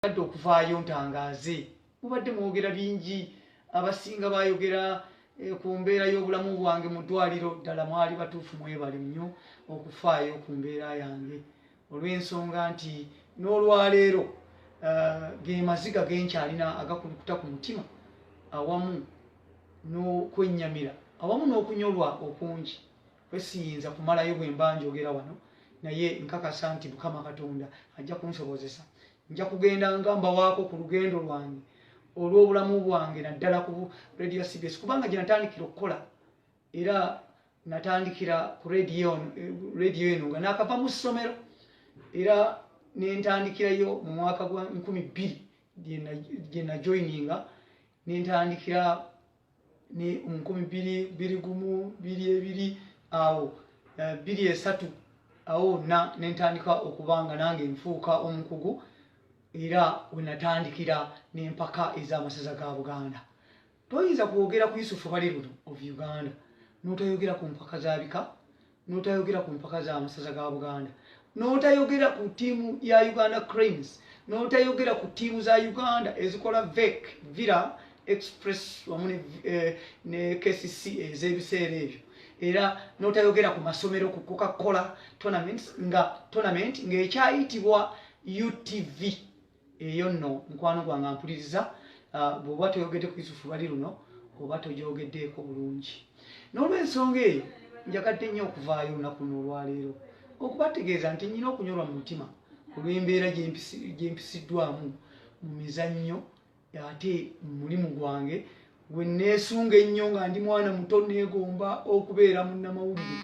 Adde okuvaayo ntangaaze mubadde mwogera bingi abasinga bayogera ku mbeera y'obulamu bwange mu ddwaliro ddala mwali batuufu mwebale nnyo okufaayo ku mbeera yange olw'ensonga nti n'olwaleero ge maziga genkyalina agakulukuta ku mutima awamu n'okwennyamira awamu n'okunyolwa okungi kwesiyinza kumalayo bwe mba njogera wano naye nkakasa nti Mukama Katonda ajja kunsobozesa nja kugenda nga mbawaako ku lugendo lwange olw'obulamu bwange naddala ku Radio CBS kubanga gye natandikira okukola era natandikira ku radio eno nga naakava mu ssomero era nentandikirayo mu mwaka gwa 2000 gye najoyininga nentandikira ne 2022 awo 23 awo nentandika okubanga nange nfuuka omukugu era wenatandikira n'empaka ez'amasaza ga Buganda. Toyinza kwogera ku Yusufu Baliruno of Uganda n'otayogera ku mpaka za bika n'otayogera ku mpaka z'amasaza ga Buganda n'otayogera ku ttiimu ya Uganda Cranes n'otayogera ku ttiimu za Uganda ezikola VEC Villa Express wamu ne KCC ez'ebiseera ebyo era n'otayogera ku masomero ku Coca-Cola tournament ng'ekyayitibwa UTV eyo nno mukwano gwange ampuliriza bw'oba toyogedde ku Yusufu Baliruno oba togyogeddeeko bulungi n'olw'ensonga eyo njagadde nnyo okuvaayo olunaku n'olwaleero okubategeeza nti nnyina okunyolwa mu mutima olw'embeera gye mpisiddwamu mu mizannyo ate mu mulimu gwange gwe neesunga ennyo nga ndi mwana muto neegomba okubeera munnamawulire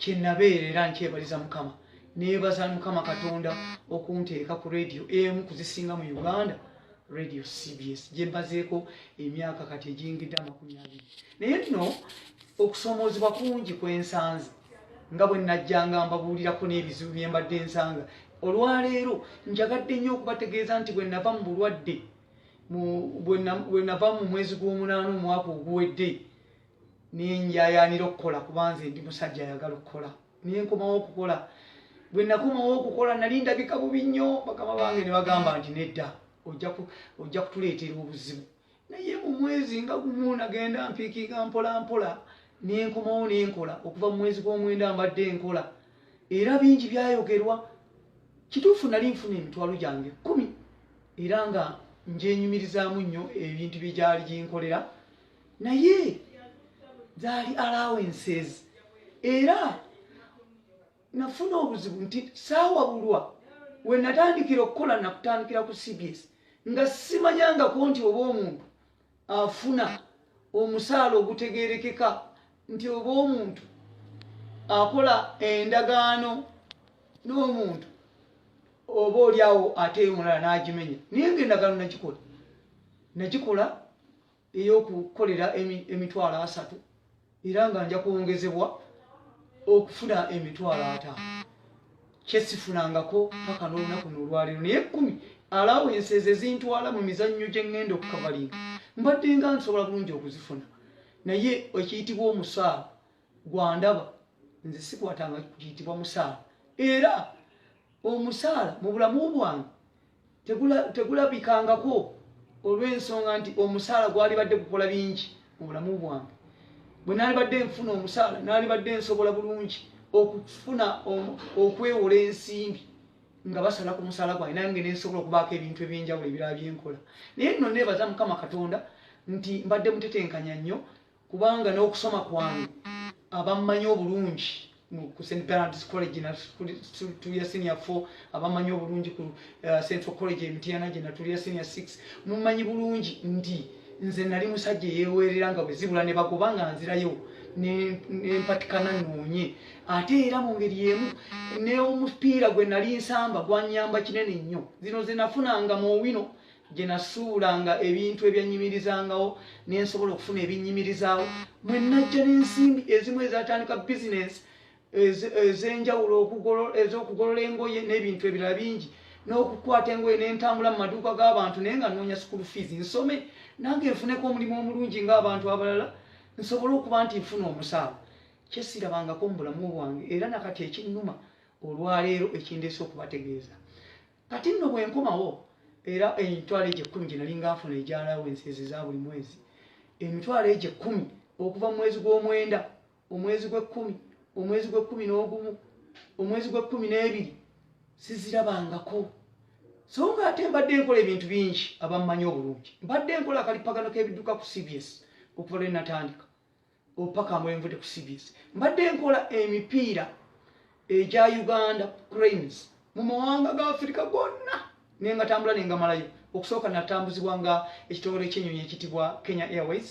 kye nabeera era nkyebaliza Mukama neebaza Mukama Katonda okunteeka ku radio emu kuzisinga mu Uganda Radio CBS gye mbazeeko emyaka kati egiyingidde 20 naye nno okusomoozebwa kungi kwensanze nga bwe najjanga mbabuulirako n'ebizibu bye mbadde nsanga olwaleero njagadde nnyo okubategeeza nti bwe nava mu bulwadde bwe nava mu mwezi gw'omunaana omwaka oguwedde nenjayaanira okukola kubanze ndi musajja ayagala okukola naye nkomawo okukola bwe nakomawo okukola nali ndabika bubi nnyo bakama bange ne bagamba nti nedda ojja kutuleetera obuzibu naye mu mwezi nga gumu nagenda mpiikiika mpola mpola nenkomawo nenkola okuva mu mwezi gw'omwenda mbadde nkola era bingi byayogerwa kituufu nali nfuna emitwalo gyange 10 era nga njenyumirizaamu nnyo ebintu bye gyali ginkolera naye zaali allowances era nafuna obuzibu nti saawabulwa we natandikira okukola nakutandikira ku CBS nga simanyangako nti oba omuntu afuna omusaala ogutegeerekeka nti oba omuntu akola endagaano n'omuntu oba oliawo ate omulala n'agimenya naye ng'endagaano nagikola ey'okukolera emitwalo 3 era nga nja kwongezebwa okufuna emitwalo 5 kyesifunangako paka n'olunaku n'olwaleero naye 10 allowances ezintwala mu mizannyo gye ŋŋenda okukavalinga mbadde nga nsobola bulungi okuzifuna naye ekiyitibwa omusaala gwandaba nze sikwatanga kiyitibwa musaala era omusaala mu bulamu bwange tegulabikangako olw'ensonga nti omusaala gwali badde gukola bingi mu bulamu bwange bwe naali badde nfuna omusaala naali badde nsobola bulungi okufuna okwewola ensimbi nga basala ku musaala gwange nange nensobola okubaako ebintu ebyenjawulo ebirala byenkola naye nno neebaza Mukama Katonda nti mbadde mutetenkanya nnyo kubanga n'okusoma kwange abammanyi obulungi ku St. Bernard's College natulya senior 4 abamanyi obulungi ku Central College Mtiana gye natulya senior 6 mumanyi bulungi nti nze nali musajja yeeweerera nga bwe zibula ne bagoba nga nzirayo nempatikana nnoonye ate era mu ngeri emu n'omupiira gwe nali nsamba gwannyamba kinene nnyo zino ze nafunanga mu wino gye nasuulanga ebintu ebyanyimirizangawo nensobola okufuna ebinnyimirizaawo mwe najja n'ensimbi ezimu ezatandika bizinesi ez'enjawulo ez'okugolola engoye n'ebintu ebirala bingi n'okukwata engoye n'entambula mu maduuka g'abantu naye nga nnoonya school fees nsome nange nfuneko omulimu omulungi ng'abantu abalala nsobole okuba nti nfuna omusaala kyesirabangako mu bulamu bwange era nakati ekinnuma olwaleero ekindeese okubategeeza kati nno bwe nkomawo era emitwalo egyo 10 gye nali nga nfuna egya allowance za buli mwezi emitwalo egyo 10 okuva mu mwezi gw'omwenda omwezi gwe-10 omwezi gwe-11 omwezi gwe-12 sizirabangako so nga ate mbadde nkola ebintu bingi abammanyi obulungi mbadde nkola akalipagano k'ebidduka ku CBS okuva lwe natandika opaka mwenvudde ku CBS mbadde nkola emipiira egya Uganda Cranes mu mawanga ga Africa gonna nenga tambula nenga malayo okusooka natambuzibwa nga ekitongole ky'ennyonyi ekitibwa Kenya Airways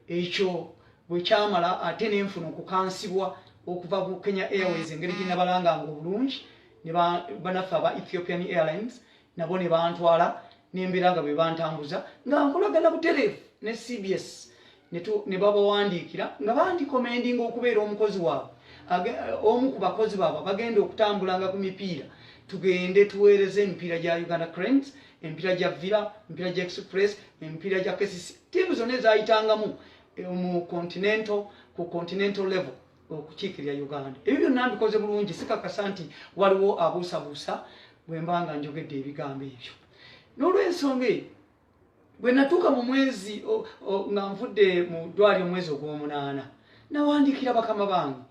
ekyo bwe kyamala ate n'enfuna okukansibwa okuva ku Kenya Airways engeri gye nabalanga obulungi ne banaffe aba Ethiopian Airlines nabo ne bantwala n'embeera nga bwe bantambuza nga nkolagana butereevu ne CBS ne babawandiikira nga bandikomendinga okubeera omukozi waabwe omu ku bakozi baabwe bagenda okutambulanga ku mipiira tugende tuweereze emipiira gya Uganda Cranes emipiira gya Villa emipiira gya Express emipiira gya KCC tiimu zonna ezayitangamu mu ku continental level okukiikirira Uganda ebyo byonna mbikoze bulungi sikakasa nti waliwo abuusabuusa bwe mbanga njogedde ebigambo ebyo n'olw'ensonga eyo bwe natuuka mu mwezi nga nvudde mu ddwaliro omwezi ogw'omunaana nawandiikira bakama bange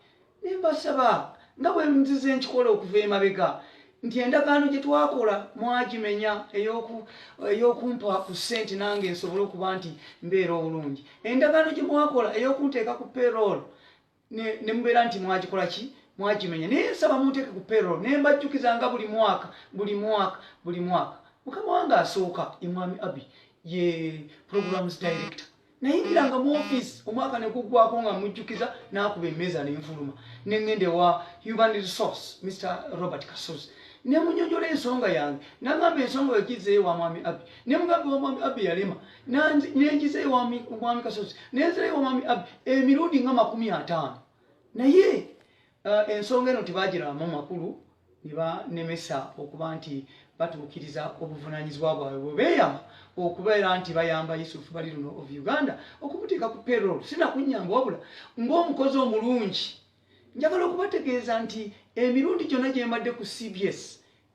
ne mbasaba nga bwe nzize nkikola okuva emabega nti endagaano gye twakola mwagimenya ey'okumpa ku ssente nange nsobole okuba nti mbeera obulungi endagaano gye mwakola ey'okunteeka ku payroll ne mubeera nti mwagikola ki mwagimenya naye nsaba munteeke ku payroll ne mbajjukizanga buli mwaka mukama wange asooka Mwami Abi ye programs director nayingiranga mu office omwaka ne guggwako nga mujjukiza n'akuba emmeeza n'enfuluma n'engende wa human resource Mr. Robert Kasozi ne munyonyola ensonga yange n'agamba ensonga egizeeyo wa Mwami Abi ne mugamba wa Mwami Abi yalema n'engizeeyo wa Mwami Kasozi n'enzireyo wa Mwami Abi emirundi nga 50 naye ensonga eno tebagiramu makulu ne banemesa okuba nti batuukiriza obuvunaanyizibwa bwabwe bwe beeyama okubeera nti bayamba Yusufu Baliruno of Uganda okumuteeka ku payroll sinakunyamba wabula ng'omukozi omulungi njagala okubategeeza nti emirundi gyonna gye mbadde ku CBS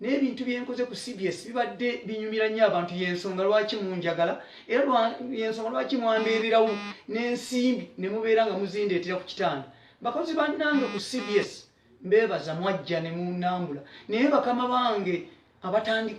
n'ebintu bye nkoze ku CBS bibadde binyumira nnyo abantu y'ensonga lwaki munjagala era y'ensonga lwaki mwambeererawo n'ensimbi ne mubeera nga muzindeetera ku kitanda bakozi bannange ku CBS mbeebaza mwajja ne munnambula naye bakama bange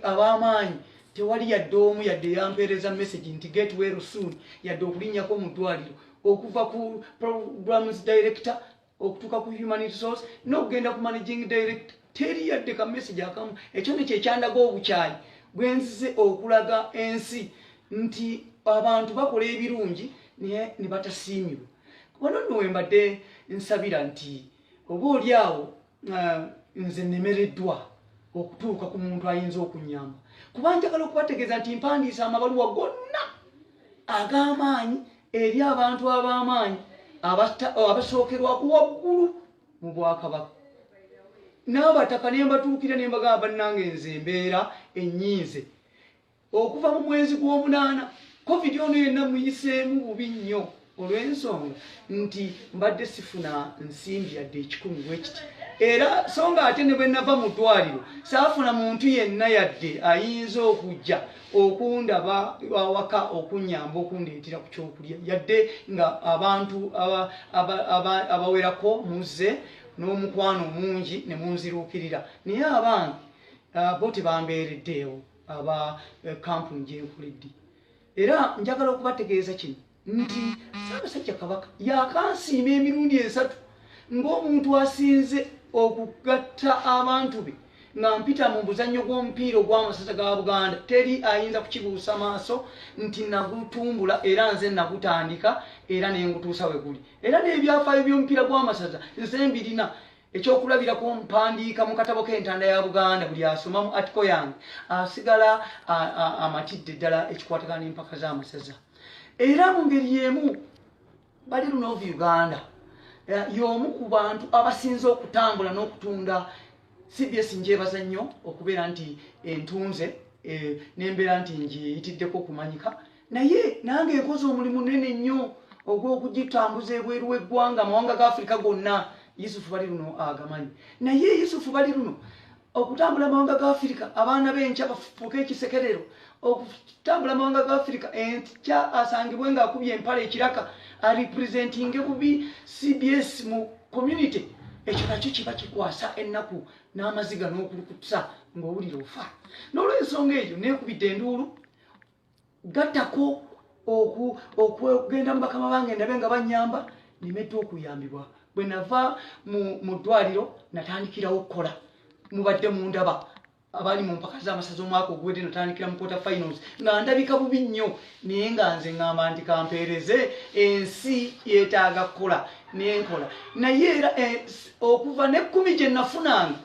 ab'amaanyi tewali yadde omu yadde yampeereza message nti get well soon yadde okulinnyako mu ddwaliro okuva ku programs director okutuuka ku human resource n'okugenda ku managing director teri yadde ka message akamu ekyo ne kyekyandaga obukyayi bwe nzize okulaga ensi nti abantu bakola ebirungi naye ne batasiimibwa wano nno we mbadde nsabira nti oba oli awo nze nemereddwa okutuuka ku muntu ayinza okunnyamba kuba njagala okubategeeza nti mpandiisa amabaluwa gonna ag'amaanyi eri abantu ab'amaanyi abasookerwako waggulu mu Bwakabaka n'abataka ne mbatuukira ne mbagamba bannange nze embeera ennyinze okuva mu mwezi gw'omunaana covid ono yenna muyiseemu bubi nnyo olw'ensonga nti mbadde sifuna nsimbi yadde 10 bwekiti era songa ate ne bwe nava mu ddwaliro saafuna muntu yenna yadde ayinza okujja okundaba awaka okunnyamba okundeetera ku kyokulya yadde nga abantu abawerako muzze n'omukwano mungi ne munziruukirira naye abange bo tebambeereddeewo aba kampuni gye nkoledde era njagala okubategeeza kino nti Ssaabasajja Kabaka yakansiima emirundi 3 ng'omuntu asinze okugatta abantu be nga mpita mu buzannyo bw'omupiira ogw'amasaza ga Buganda teri ayinza kukibuusa maaso nti nagutumbula era nze nagutandika era ne ngutuusa we guli era n'ebyafaayo by'omupiira gw'amasaza nze mbirina ekyokulabirako mpandiika mu katabo k'entanda ya Buganda buli asoma mu article yange asigala amatidde ddala ekikwatagana n'empaka z'amasaza era mu ngeri y'emu Baliruno of Uganda y'omu ku bantu abasinze okutambula n'okutunda CBS njebaza nnyo okubeera nti entunze n'embeera nti ngiyitiddeko okumanyika naye nange enkoze omulimu munene nnyo ogw'okugitambuza ebweru w'eggwanga amawanga ga Afrika gonna Yusufu Baliruno agamanyi naye Yusufu Baliruno okutambula mawanga ga Afrika abaana b'enkya bafuuke ekisekerero okutambula mawanga ga Afrika enkya asangibwe ng'akubye empale ekiraka arepresentinge bubi CBS mu community ekyo nakyo kiba kikwasa ennaku n'amaziga n'okulukutusa ng'owulira ofa n'olw'ensonga eyo neekubidde enduulu gattako okugenda mu bakama bange ndabe nga bannyamba nimedde okuyambibwa bwe nava mu ddwaliro natandikirawo okukola mubadde mundaba abali mu mpaka z'amasaza omwaka oguwedde natandikira mu quarter finals nga ndabika bubi nnyo naye nga nze ŋŋamba nti kampeereze ensi yeetaaga kukola nenkola naye era okuva ne 10 gye nafunanga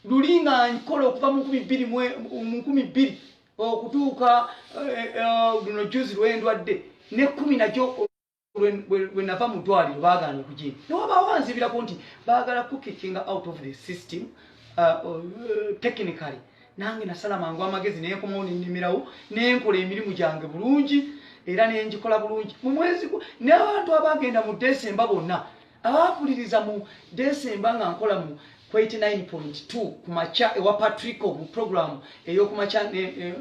luli nga nkola okuva mu 2000 okutuuka luno juzi lwendwadde ne 10 nakyo bwe nava mu ddwaliro baagaanye kugenda newabaawo banzibirako nti baagala kukikinga out of the system technically nange nasala mangu amagezi nenkomawo nennimirawo nenkola emirimu gyange bulungi era nenjikola bulungi mu mwezi n'abantu abagenda mu Desemba bonna abaapuliriza mu Desemba nga nkola mu 89.2 kumacha ewa Patrico mu program eyokumacha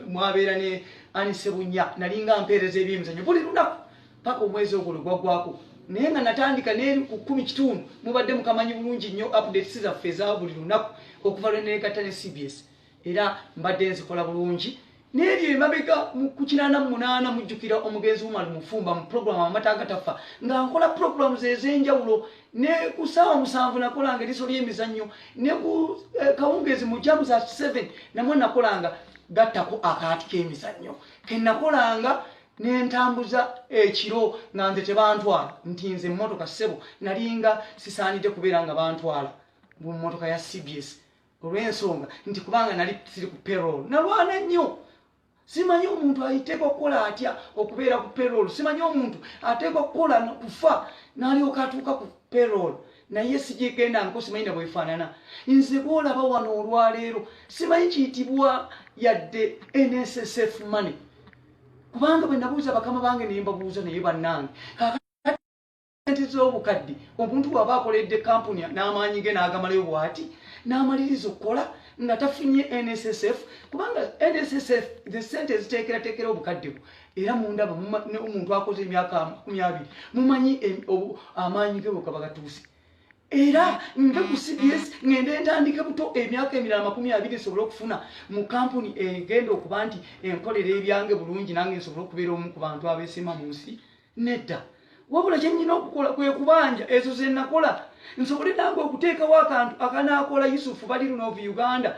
mwabeera ne Anisebunya nalinga mpeereza ebyemizannyo buli lunaku paka omwezi ogwo gwaggwako naye nga natandika n'eri ku 10 kitundu mubadde mukamanyi bulungi nnyo updates zaffe eza buli lunaku okuva lwe neegatta ne CBS era mbadde nzikola bulungi n'ebyo emabega ku 88 mujjukira omugenzi Umar Mufumba mu program amata agatafa nga nkola programs ez'enjawulo ne ku ssaawa 7 nakolanga eriso ly'emizannyo ne ku kawungezi mu jamu za 7 namwe nakolanga gattako akaati k'emizannyo ke nakolanga nentambuza ekiro nga nze tebantwala nti nze mmotoka ssebo nalinga sisaanidde kubeera nga bantwala mu mmotoka ya CBS olw'ensonga nti kubanga nali siri ku payroll nalwana nnyo simanyi omuntu ayiteeka okukola atya okubeera ku payroll simanyi omuntu ateeka okukola kufa n'alyoka atuuka ku payroll naye sijigenda nko simanyi na bwefaanana nze bw'olaba wano olwaleero simanyi kiyitibwa yadde NSSF money kubanga bwe nabuuza bakama bange naye mbabuuza naye bannange ente z'obukadde omuntu bw'aba akoledde kampuni n'amaanyi ge n'agamalayo bw'ati n'amaliriza okukola nga tafunye NSSF kubanga NSSF the sente ziteekerateekera obukadde bwo era mundaba omuntu akoze emyaka 20 mumanyi amaanyi ge bwe gaba gatuuse era nve ku CBS ngende ntandike buto emyaka emirala 20 esobole okufuna mu kampuni egenda okuba nti enkolera ebyange bulungi nange nsobole okubeera omu ku bantu abeesima mu nsi nedda wabula kye nnyina okukola kwe kubanja ezo ze nakola nsobole nange okuteekawo akantu akanaakola Yusufu bali luno of Uganda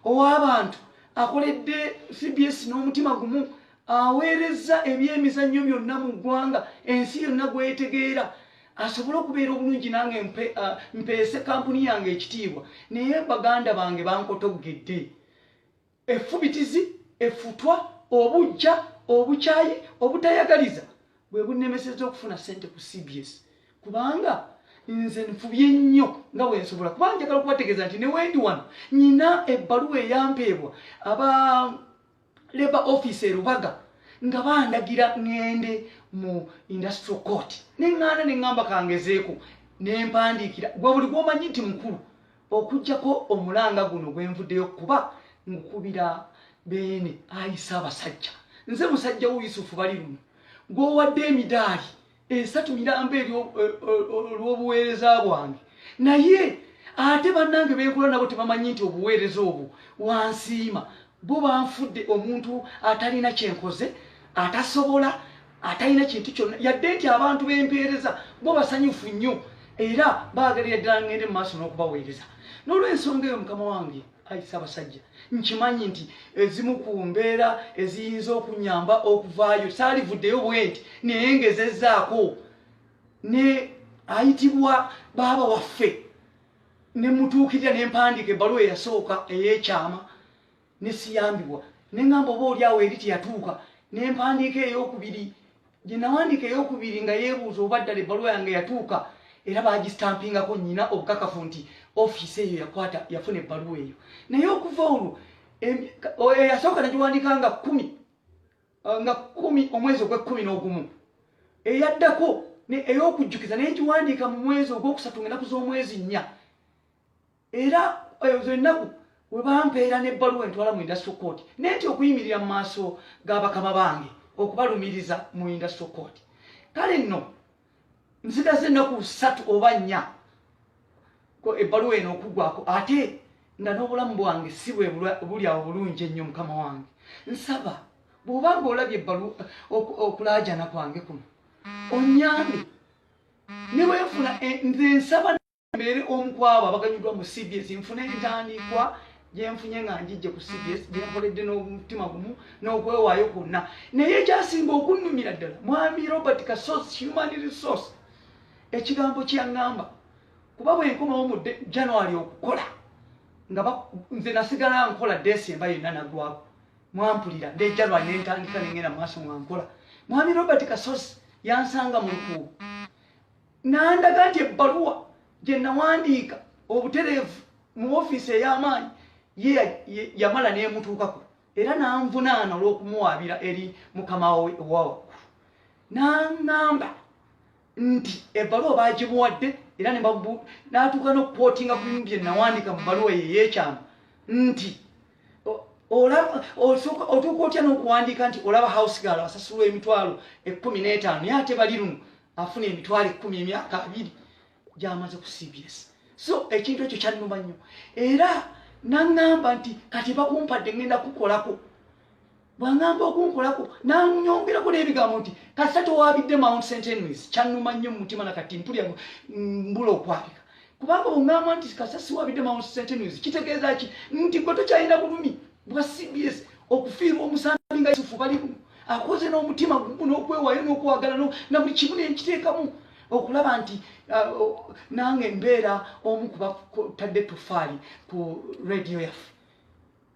ow'abantu akoledde CBS n'omutima gumu aweereza ebyemizannyo byonna mu ggwanga ensi yonna gwetegeera asobola okubeera obulungi nange mpeese kampuni yange ekitiibwa naye baganda bange bankotogedde effubitizi effutwa obujja obukyayi obutayagaliza bwe bunnemeseza okufuna ssente ku CBS kubanga nze nfubye nnyo nga bwe nsobola kubanga njagala okubategeeza nti ne wendi wano nyina ebbaluwa eyampeebwa aba Labour Office e Rubaga nga bandagira ngende mu industrial court neŋŋaana neŋŋamba kangezeeko nempandiikira gwe buli gwomanyi nti mukulu okuggyako omulanga guno gwe nvuddeyo kuba nkubira beene ayisa abasajja nze musajja wo Yusufu bali luno gw'owadde emidaali 3 miramba olw'obuweereza bwange naye ate bannange benkola nabo tebamanyi nti obuweereza obwo wansiima bo banfudde omuntu atalina kyenkoze atasobola atalina kintu kyonna yadde nti abantu b'empeereza bo basanyufu nnyo era baagalira ddala ngende mu maaso n'okubaweereza n'olw'ensonga eyo mukama wange ayisa abasajja nkimanyi nti ezimu ku mbeera eziyinza okunyamba okuvaayo saalivuddeyo bwe nti naye ngezezzaako ne ayitibwa baaba waffe ne mutuukirira ne mpandiika ebbaluwa eyasooka ey'ekyama ne siyambibwa ne ŋŋamba oba oli awo eri teyatuuka ne mpandiika ey'okubiri gye nawandiika ey'okubiri nga yeebuuza oba ddala ebbaluwa yange yatuuka era baagisitampingako nnyina obukakafu nti ofiisi eyo yakwata yafuna ebbaluwa eyo naye okuva olwo eyasooka nagiwandiika nga 10 omwezi ogw'11 eyaddako ey'okujjukiza naye ngiwandiika mu mwezi ogwokusatu ng'ennaku z'omwezi 4 era ezo ennaku we bampeera n'ebbaluwa entwala mu industrial court nenti okuyimirira mu maaso g'abakama bange okubalumiriza mu industrial court. Kale nno nsigaze ennaku 3 oba 4 ebbaluwa eno okuggwako ate nga n'obulamu bwange si bwe buli awo bulungi ennyo mukama wange. Nsaba bw'oba ng'olabye ebbaluwa okulaajana kwange kuno onnyambe ne weefuna nze nsaba mbeere omu ku abo abaganyuddwa mu CBS nfune entandikwa gye nfunye nga njijje ku CBS gye nkoledde n'omutima gumu n'okwewaayo kwonna. Naye ekyasinga okunnumira ddala mwami Robert Kasozi human resource ekigambo kye yaŋŋamba kuba bwe nkomawo mu January okukola nga nze nasigala nkola December yonna naggwako mwampulira ne January ne ntandika n'engenda mu maaso nga nkola. Mwami Robert Kasozi yansanga mu lukuubo n'andaga nti ebbaluwa gye nawandiika obutereevu mu ofiisi ey'amaanyi ye yamala n'emutuukako era n'anvunaana olw'okumuwaabira eri mukama we owawaggulu. N'aŋŋamba nti ebbaluwa baagimuwadde era n'atuuka n'okukootinga ku bintu bye nawandiika mu bbaluwa ye ey'ekyama nti otuuka otya n'okuwandiika nti olaba house girl asasulwa emitwalo 15 naye ate bali luno afuna emitwalo 10 emyaka 2 gy'amaze ku CBS. So ekintu ekyo kyannuma nnyo era n'aŋŋamba nti kati bakumpadde ngenda kukolako. Bw'aŋŋamba okunkolako n'anyongerako n'ebigambo nti kasita towaabidde Mount St. Henry's kyannuma nnyo mu mutima nakati mpulya mbula okwabika kubanga bw'oŋŋamba nti kasita siwaabidde Mount St. Henry's kitegeeza ki nti gwe tokyalina bulumi bwa CBS okufiirwa omusambi nga Yusufu bali luno akoze n'omutima gumu n'okwewaayo n'okwagala na buli kimu n'ekiteekamu okulaba nti nange mbeera omu kubatadde tufaali ku radio yaffe.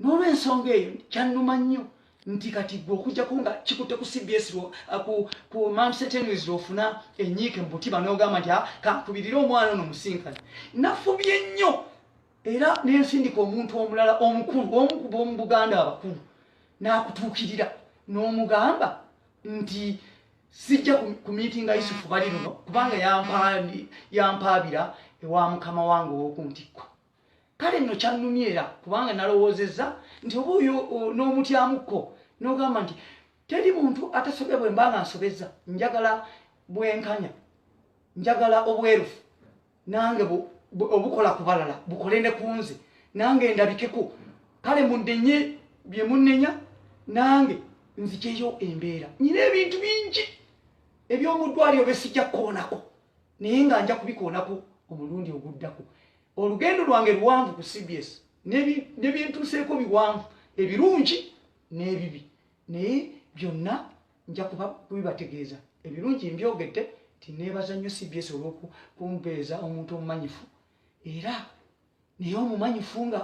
N'olw'ensonga eyo kyannuma nnyo nti kati gwe okujjako nga kikutte ku CBS ku Mount St. Henry's lw'ofuna enyiike mu mutima n'ogamba nti kankubirire omwana ono musinkane. Nafubye nnyo era n'ensindika omuntu omulala omukulu omu ku b'omu Buganda abakulu n'akutuukirira n'omugamba nti sijja ku miitinga Yusufu bali luno kubanga yampaabira ewa mukama wange ow'okuntikko. Kale nno kyannumye era kubanga nalowoozezza nti oba oyo n'omutyamukko n'ogamba nti teri muntu atasobya bwe mbanga nsobezza njagala bwenkanya njagala obwerufu nange obukola ku balala bukole ne ku nze nange ndabikeko. Kale mundenye bye munnenya nange nzijeyo embeera nyina ebintu bingi ebyomuddwaliro besijja kukoonako naye nga nja kubikoonako omulundi oguddako. Olugendo lwange luwanvu ku CBS nebintuuseeko biwanvu ebirungi n'ebibi naye byonna nja kubibategeeza. Ebirungi mbyogedde tineebaza nnyo CBS olw'okumpeeza omuntu omumanyifu era naye omumanyifu nga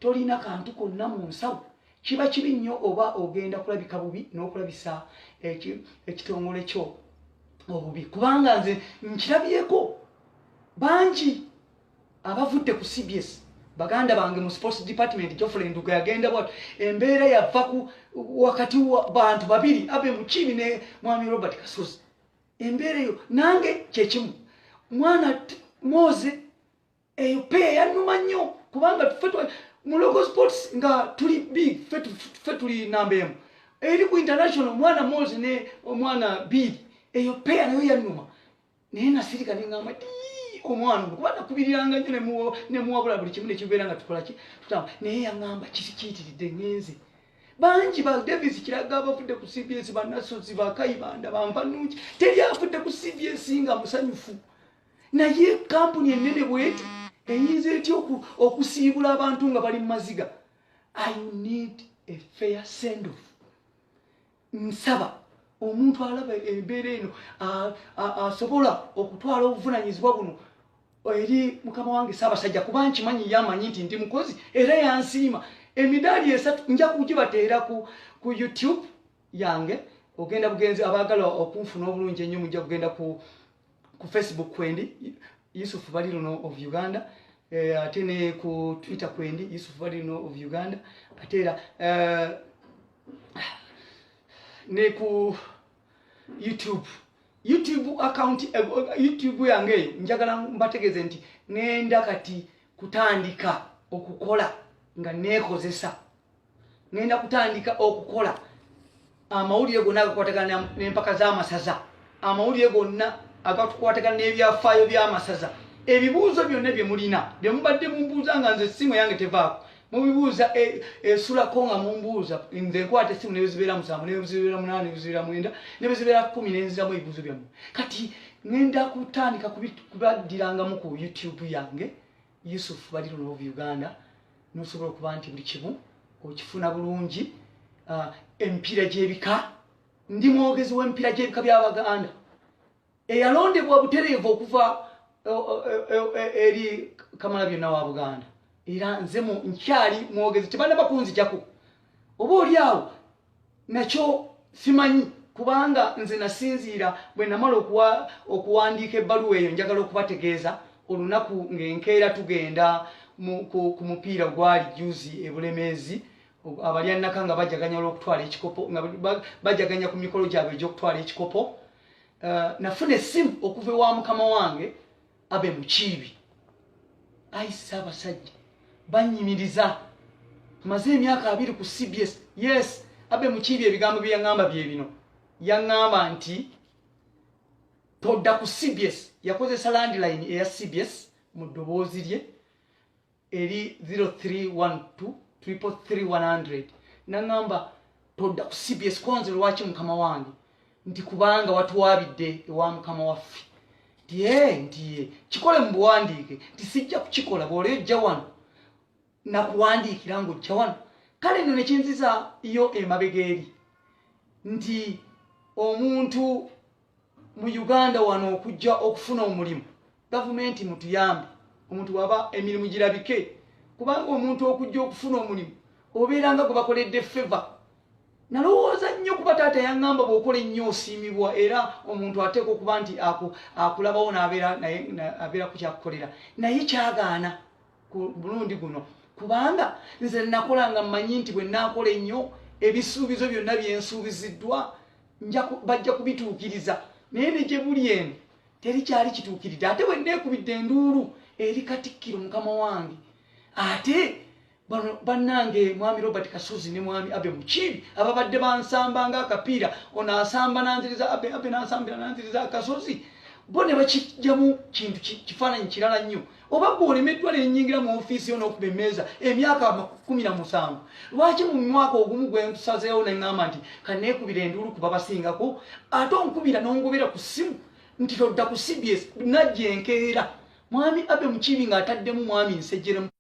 tolina kantu konna mu nsawo kiba kibi nnyo oba ogenda kulabika bubi n'okulabisa ekitongole kyo obubi kubanga nze nkirabyeko bangi abavudde ku CBS baganda bange mu sports department Geoffrey Nduga yagenda bwatu embeera yava ku wakati wa bantu babiri abe Mukibi ne mwami Robert Kasozi. Embeera eyo nange kyekimu mwana Moze eyo pe yannuma nnyo kubanga mu local sports nga tuli big fe tuli nambemu eri ku international mwana Moze ne omwana Bill eyo pe nayo yannuma naye nasirika ningamba omwana kuba nakubiriranga nnyo ne muwabula buli kimu nekibeera nga tukola ki tutamba naye yaŋŋamba kiyitiridde ngenze. Bangi ba Davis Kiraga abavudde ku CBS bannasozi bakayibanda banvanungi teri avudde ku CBS nga musanyufu naye kampuni ennene bweti eyinza etya okusiibula abantu nga bali mu maziga. I need a fair send off. Nsaba omuntu alaba embeera eno asobola okutwala obuvunanyizibwa buno eri mukama wange Ssaabasajja kuba nkimanyi yamanyi nti ndi mukozi era yansiima. Emidaali 3 nja kugibateera ku YouTube yange ogenda bugenzi abaagala okunfuna obulungi ennyo mujja kugenda ku Facebook kwendi Yusufu bali luno of Uganda ate ne ku Twitter kwendi Yusufu bali luno of Uganda ate era ne ku YouTube account YouTube yange njagala mbategeeze nti ngenda kati kutandika okukola nga neekozesa ngenda kutandika okukola amawulire gonna agakwatagana n'empaka z'amasaza amawulire gonna agatukwatagana n'ebyafaayo by'amasaza ebibuuzo byonna bye mulina bye mubadde mumbuuza nga nze essimu yange tevaako mubibuuza esulako nga mumbuuza nze nkwata essimu nebizibeera 7 nebizibeera 8 nebizibeera 9 nebizibeera 10 nenziramu ebibuuzo byammwe kati ngenda kutandika kubaddirangamu ku YouTube yange Yusuf Baliru of Uganda nosobola okuba nti buli kimu okifuna bulungi empira gy'ebika ndi mwogezi w'empira gy'ebika by'Abaganda eyalondebwa butereevu okuva eri Kamalabyonna wa Buganda era nze nkyali mwogezi tebanaba kunzijako oba oliawo nakyo simanyi kubanga nze nasinziira bwe namala okuwandiika ebbaluwa eyo njagala okubategeeza olunaku ng'enkeera tugenda ku mupiira gwali juzi ebulemeezi abalyanaka nga bajaganya olw'okutwala ekikopo nga bajaganya ku mikolo gyabwe egy'okutwala ekikopo nafuna essimu okuva ewa mukama wange Abe Mukiibi ayi Ssaabasajja banyimiriza maze emyaka 2 ku CBS yes Abe Mukiibi ebigambo bye yaŋŋamba bye bino yaŋŋamba nti todda ku CBS yakozesa landline eya CBS mu ddoboozi lye eri 0312333100 naŋŋamba todda ku CBS konze lwaki mukama wange nti kubanga watuwaabidde ewa mukama waffe nti kikole mu buwandiike nti sijja kukikola bw'olejja wano nakuwandiikira ng'ojja wano kale nno ne kinziza yo emabega eri nti omuntu mu Uganda wano okujja okufuna omulimu gavumenti mutuyambe omuntu waba emirimu girabike kubanga omuntu okujja okufuna omulimu obeeranga gwe bakoledde favor nalowooza nnyo kuba taata yaŋŋamba bw'okola ennyo osiimibwa era omuntu ateeka okuba nti akulabawo n'abeera ku kyakukolera naye kyagaana ku mulundi guno kubanga nze nakola nga mmanyi nti bwe naakola ennyo ebisuubizo byonna byensuubiziddwa bajja kubituukiriza naye ne gye buli eno terikyali kituukiridde ate bwe nneekubidde enduulu eri Katikkiro mukama wange ate bannange mwami Robert Kasozi ne mwami Abe Mukiibi ababadde bansamba ng'akapiira ono asamba nanziriza Abe nansambira nanziriza Kasozi bo ne bakijjamu kintu kifaananyi kirala nnyo oba gwe olemeddwa nennyingira mu ofiisi yo n'okuba emmeeza emyaka 17 lwaki mu mwaka ogumu gwe nkusazeewo neŋŋamba nti kanneekubira enduulu kuba basingako ate onkubira n'ongobera ku ssimu nti todda ku CBS najja enkeera mwami Abe Mukiibi ng'ataddemu mwami Nsejjere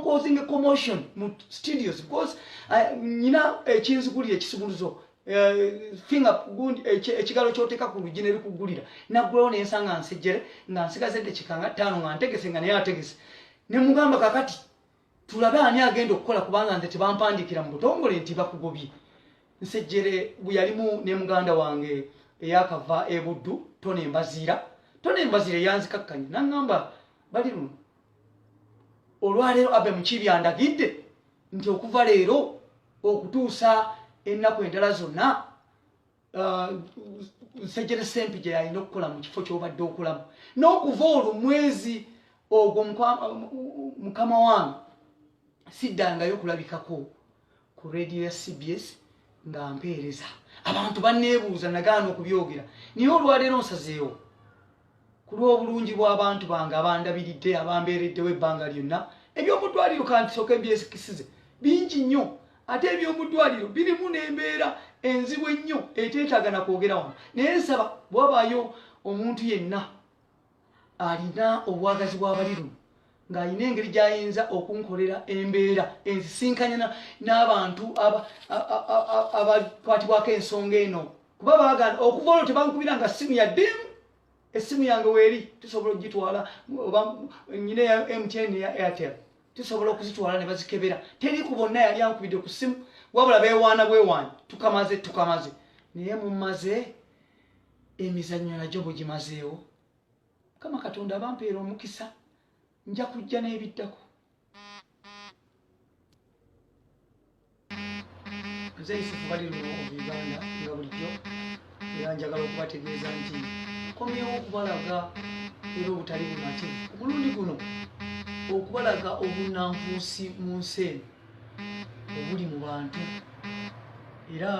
causing a commotion mu studios because nyina ekinzigulira ekisumuluzo finger gundi ekigalo kyoteka ku lugine likugulira naggwewo nensanga Nsejjere nga nsigaze dekikanga 5 nga ntegese nga naye ategese ne mugamba kakati tulabe ani agenda okukola kubanga nze tebampandikira mu butongole nti bakugobye Nsejjere bwe yalimu ne muganda wange eyakava ebuddu Tone Mbazira yanzikakkanya naŋŋamba Baliru olwaleero Abe Mukiibi andagidde nti okuva leero okutuusa ennaku endala zonna Nsejjere Ssempijja yalina okukola mu kifo ky'obadde okulamu n'okuva olwo mwezi ogwo mukama wange siddangayo okulabikako ku radio ya CBS nga mpeereza abantu banneebuuza nagaana okubyogera naye olwaleero nsazeewo ku lw'obulungi bw'abantu bange abandabiridde abambeereddewo ebbanga lyonna eby'omuddwaliro kantisooka ebyesikisize bingi nnyo ate eby'omuddwaliro birimu n'embeera enzibu ennyo eteetaaga na kwogera wano naye nsaba bw'abaayo omuntu yenna alina obwagazi bw'Abaliru ng'alina engeri gy'ayinza okunkolera embeera enzisinkanya n'abantu abakwatibwako ensonga eno kuba baagana okuva olwo tebankubira nga ssimu yaddemu essimu yange weeri tusobola okugitwala oba nyina ya MTN ya Airtel tusobola okuzitwala ne bazikebera teri ku bonna yali ankubidde ku ssimu wabula beewaana tukamaze naye mumaze emizannyo nagyo bwe gimazeewo Mukama Katonda abampeera omukisa nja kujja n'ebiddako nze Yusufu Baliru of Uganda nga bulijjo era njagala okubategeeza nti komyewo okubalaga era obutali bunati omulundi guno okubalaga obunanfuusi mu nsi eno obuli mu bantu era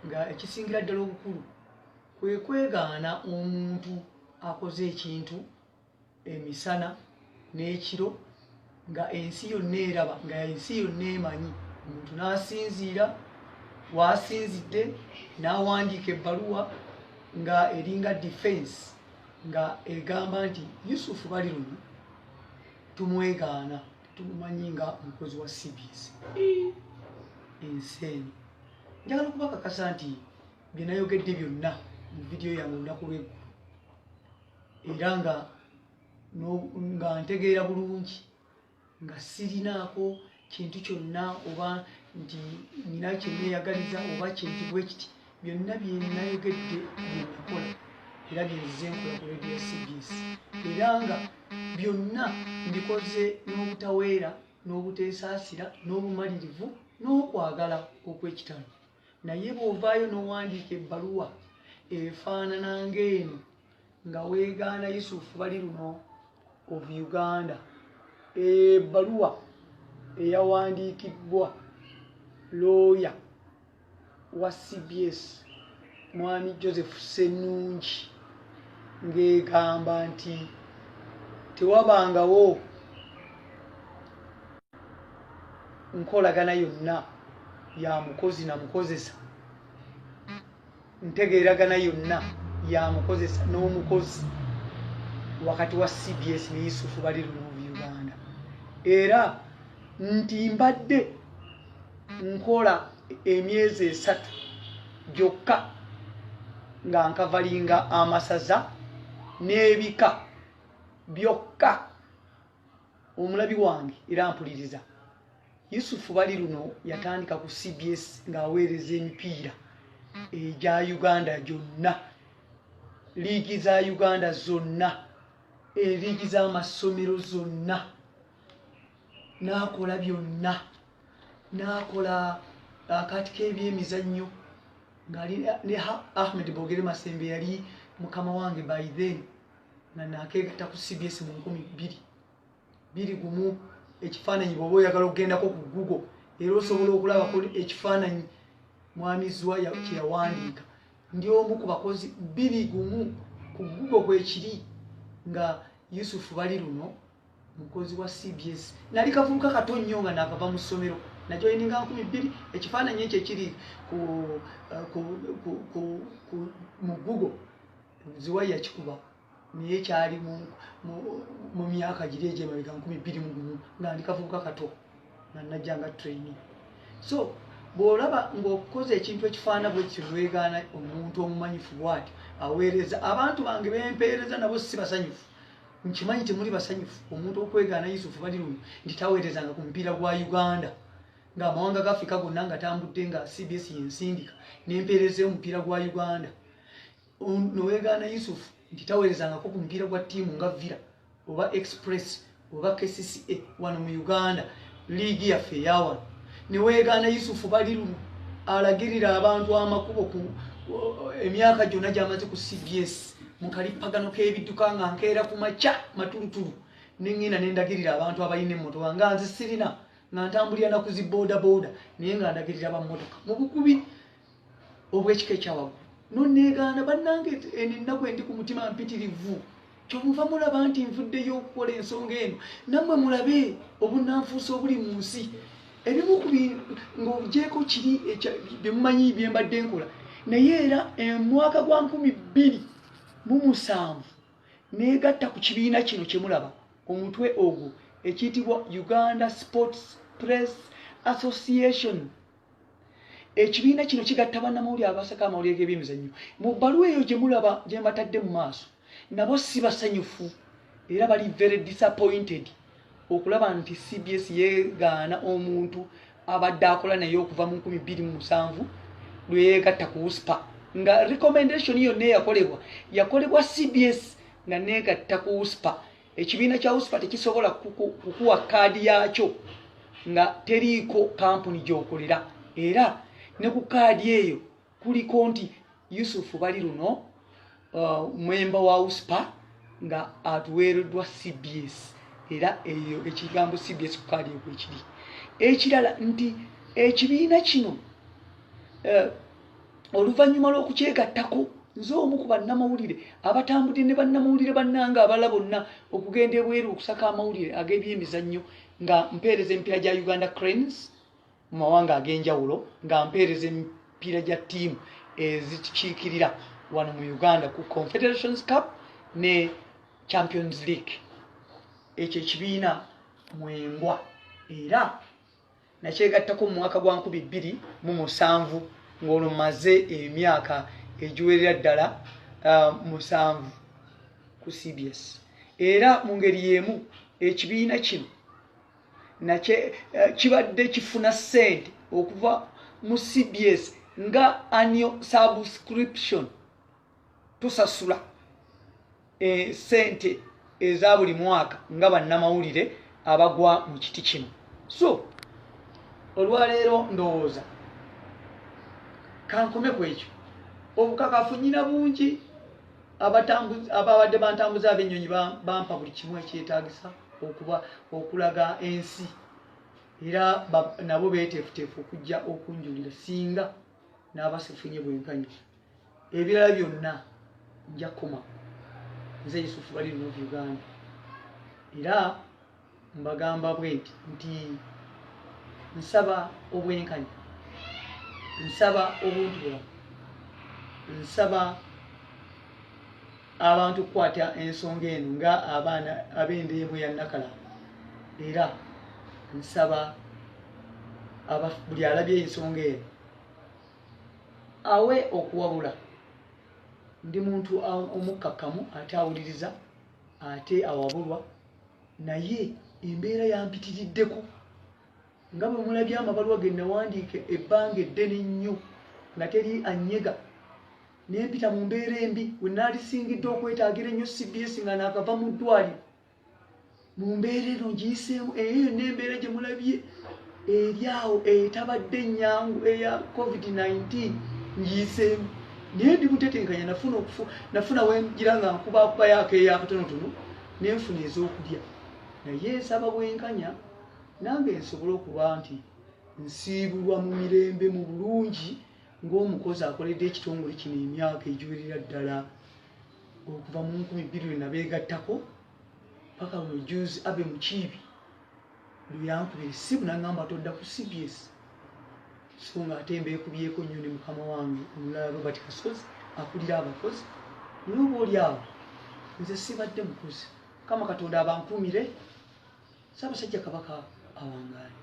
nga ekisingira ddala obukulu kwe kwegaana omuntu akoze ekintu emisana n'ekiro nga ensi yonna eraba nga ensi yonna emanyi omuntu n'asinziira waasinzidde n'awandiika ebbaluwa nga eringa defense nga egamba nti Yusufu Baliruno tumwegaana tumumanyi nga mukozi wa CBS ensi eno. Njagala okubakakasa nti bye nayogedde byonna mu vidiyo yange olunaku lw'eggulu era nga ntegeera bulungi nga sirinaako kintu kyonna oba nti nina kye neeyagaliza oba kintu bwe kiti byonna bye nayogedde bye nakola era byenzize nkola ku radio ya CBS era nga byonna mbikoze n'obutaweera n'obuteesaasira n'obumalirivu n'okwagala okw'ekitalo. Naye bw'ovaayo n'owandiika ebbaluwa efaanana ng'eno nga weegaana Yusufu Baliruno of Uganda, ebbaluwa eyawandiikibbwa looya wa CBS mwami Joseph Ssenungi ng'egamba nti tewabangawo nkolagana yonna ya mukozi na mukozesa, ntegeeragana yonna ya mukozesa n'omukozi wakati wa CBS ne Yusufu Baliruno mu Uganda era nti mbadde nkola emyezi 3 gyokka nga nkavalinga amasaza n'ebika byokka. Omulabi wange era mpuliriza, Yusufu Baliruno yatandika ku CBS ng'aweereza emipiira egya Uganda gyonna, liigi za Uganda zonna, liigi z'amasomero zonna, n'akola byonna, n'akola akaati k'ebyemizannyo ng'ali ne Ahmed Bogere Masembe yali mukama wange by then nga nakeegata ku CBS mu 2021 ekifaananyi bw'oba oyagala okugendako ku Google era osobola okulabako ekifaananyi mwami Zwa kye yawandiika. Ndi omu ku bakozi 21 ku Google kwekiri nga Yusufu Baliruno mukozi wa CBS. Nali kavubuka kato nnyo nga nakava mu ssomero najoyininga 2000 ekifaananyi ekyo ekiri mu Google Zwa yakikuba niye kyali mu myaka giri egy'emabega 2021 nga ndi kavubuka kato nga najjanga training. So bw'olaba ng'okoze ekintu ekifaana bwe kirwegaana omuntu omumanyifu bw'atyo aweereza abantu bange bempeereza nabo si basanyufu. Nkimanyi temuli basanyufu omuntu okwegaana Yusufu Baliruno nti taweerezanga ku mupiira gwa Uganda ng'amawanga ga Afrika gonna nga tambudde nga CBS yensindika n'empeereza y'omupiira gwa Uganda. Noweegaana Yusufu nti taweerezangako ku mupiira gwa ttiimu nga Villa oba Express oba KCCA wano mu Uganda liigi yaffe eyawano. Neweegaana Yusufu Baliruno alagirira abantu amakubo ku emyaka gyonna gy'amaze ku CBS mu kalippagano k'ebidduka nga nkeera ku makya matulutulu n'engenda n'endagirira abantu abalina emmotoka nga nze sirina nga ntambulira na ku zi booda naye nga ndagirira bammotoka mu bukubi obw'ekika ekyawaggulu. Nonneegaana bannange ennaku endi ku mutima mpitirivu kyomuva mulaba nti nvuddeyo okukola ensonga eno nammwe mulabe obunnanfuusi obuli mu nsi ebimu ku ng'ogyeko kiri bye mumanyi bye mbadde nkola. Naye era mwaka gwa 2007 neegatta ku kibiina kino kye mulaba omutwe ogwo ekiyitibwa Uganda Sports Press Association. Ekibiina kino kigatta bannamawulire abasaka amawulire g'ebyemizannyo. Mu bbaluwa eyo gye mulaba gye mbatadde mu maaso nabo si basanyufu era bali very disappointed okulaba nti CBS yeegaana omuntu abadde akola naye okuva mu 2007 lwe yeegatta ku USPA nga recommendation yonna yakolebwa CBS nga neegatta ku USPA. Ekibiina kya USPA tekisobola kukuwa kaadi yaakyo nga teriiko kampuni gy'okolera era ne ku kaadi eyo kuliko nti Yusufu Baliruno mwemba wa USPA nga atuweereddwa CBS era eyo ekigambo CBS ku kaadi ekyo ekiri. Ekirala nti ekibiina kino oluvannyuma lw'okukyegattako nze omu ku bannamawulire abatambudde ne bannamawulire bannanga abalala bonna okugenda ebweru okusaka amawulire ag'ebyemizannyo nga mpeereza emipiira gya Uganda Cranes mu mawanga ag'enjawulo nga mpeereza emipiira gya ttiimu ezikiikirira wano mu Uganda ku Confederations Cup ne Champions League. Ekyo ekibiina mwengwa era nakyegattako mu mwaka gwa 2007 ng'olwo maze emyaka egiwerera ddala 7 ku CBS. Era mu ngeri y'emu ekibiina kino kibadde kifuna ssente okuva mu CBS nga annual subscription tusasula ssente eza buli mwaka nga bannamawulire abagwa mu kiti kino. So olwaleero ndowooza kankome ku ekyo obukakafu nnyina bungi ababadde bantambuza ab'ennyonyi bampa buli kimu ekyetaagisa okulaga ensi era nabo beeteefuteefu okujja okunjulira singa n'abasifunye bwenkanya. Ebirala byonna nja kukoma nze Yusufu Bali North Uganda era mbagamba bwenti nti nsaba obwenkanya, nsaba obuntubulamu, nsaba abantu kukwata ensonga eno nga abaana ab'endeebwe ya Nakala era nsaba buli alabye ensonga eno awe okuwabula. Ndi muntu omukkakkamu ate awuliriza ate awabulwa naye embeera yampitiriddeko nga bwe mulabye amabaluwa ge nawandiika ebbanga eddene ennyo nga teri anyega nempita mu mbeera embi we naalisingidde okwetaagira ennyo CBS nga naakava mu ddwaliro. Mu mbeera eno ngiyiseemu eyo n'embeera gye mulabye eri awo etabadde ennyangu eya COVID-19 ngiyiseemu naye ndi mutetenkanya nafuna wengira nga nkubakuba yakeeyo akatonotono nenfuna ez'okulya naye nsaba bwenkanya nange nsobole okuba nti nsiibulwa mu mirembe mu bulungi ng'omukozi akoledde ekitongole kino emyaka egiwerera ddala okuva mu 2000 nabeegattako paka luno juzi abe mukiibi luyankubira essimu n'angamba todda ku CBS so ng'ate mbeekubyeko nnyo ne mukama wange omulala Robert Kasozi akulira abakozi n'oba oli awo nze sibadde mukozi kama Katonda abankuumire Ssaabasajja Kabaka awangaale.